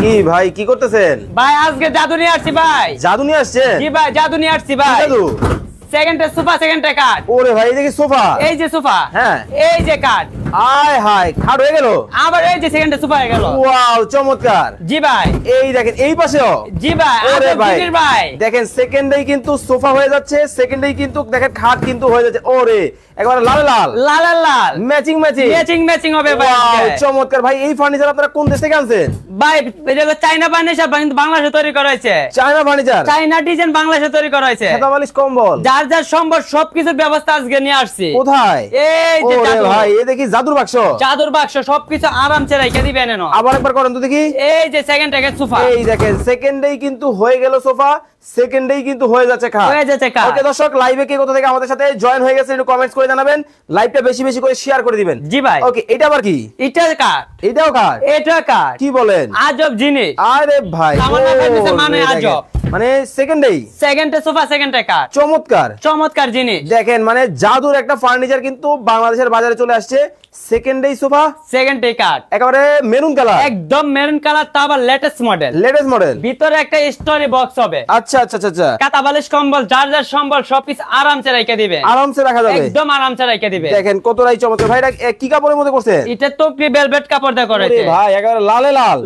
কি ভাই কি করতেছেন? ভাই আজকে জাদু নিয়ে আসছি ভাই। জাদু নিয়ে আসছেন? জি ভাই জাদু নিয়ে আসছি ভাই। জাদু? সেকেন্ডে সোফা, সেকেন্ডে কাট। ওরে ভাই এই যে সোফা। এই যে সোফা, হ্যাঁ এই যে কাট। আয় হায় খাট হয়ে গেল। আবার এই যে সেকেন্ডে সোফা হয়ে গেল। ওয়াও চমৎকার। জি ভাই। এই দেখেন এই পাশেও। জি ভাই। ওরে ভাই ভাই দেখেন সেকেন্ডেই কিন্তু সোফা হয়ে যাচ্ছে, সেকেন্ডেই কিন্তু দেখেন খাট কিন্তু হয়ে যাচ্ছে। ওরে একবার লাল লাল লাল লাল ম্যাচিং ম্যাচিং ম্যাচিং ম্যাচিং হবে ভাই। ওয়াও চমৎকার। ভাই এই ফার্নিচার আপনারা কোন দেশ থেকে আনছেন? ভাই এটা চাইনা ফার্নিচার কিন্তু বাংলাদেশে তৈরি করা হয়েছে। চায়না ফার্নিচার, চাইনা ডিজাইন বাংলাদেশে তৈরি করা হয়েছে। খেতা বালিশ কম্বল যার যার সম্ভব সবকিছুর ব্যবস্থা আজকে নিয়ে আসছি। কোথায়? এই যে ওরে জাদু। ভাই এই দেখি জাদুর বাক্স। জাদুর বাক্স সবকিছু আরামসে রেখে দিবেন। এনো আবার একবার করেন তো দেখি। এই যে সেকেন্ড থেকে সোফা। এই দেখেন সেকেন্ডেই কিন্তু হয়ে গেল সোফা, সেকেন্ডেই কিন্তু হয়ে যাচ্ছে খাট। হয়ে যাচ্ছে খাট। ওকে দর্শক লাইভে কে কোথা থেকে আমাদের সাথে জয়েন হয়ে গেছে একটু কমেন্টস করে জানাবেন, লাইভটা বেশি বেশি করে শেয়ার করে দিবেন। জি ভাই। ওকে এটা আবার কি? এটা কাট। এটাও খাট? এটা কাট। কি বলেন? আজব জিনিস। আরে ভাই সামান্য ফার্নিচার মানে আজব। মানে সেকেন্ডেই সেকেন্ডে সোফা, সেকেন্ডে কাট। চমৎকার চমৎকার জিনিস। দেখেন মানে জাদুর একটা ফার্নিচার কিন্তু বাংলাদেশের বাজারে চলে আসছে। সেকেন্ডেই সোফা, সেকেন্ডে কাট। একেবারে মেরুন কালার, একদম মেরুন কালার, তা আবার লেটেস্ট মডেল। Latest model. ভিতরে একটা স্টোরি বক্স হবে। আচ্ছা আচ্ছা আচ্ছা। কাতা বালিশ কম্বল যার যার সম্বল সবকিছু আরামসে রেখে দিবে। আরামসে রাখা যাবে। একদম আরামসে রেখে দিবে। দেখেন কতটাই চমৎকার। ভাই এটা কি কাপড়ের মধ্যে করছেন? এটা তো ভেলভেট কাপড় দিয়ে করেছে ভাই একেবারে লালে লাল।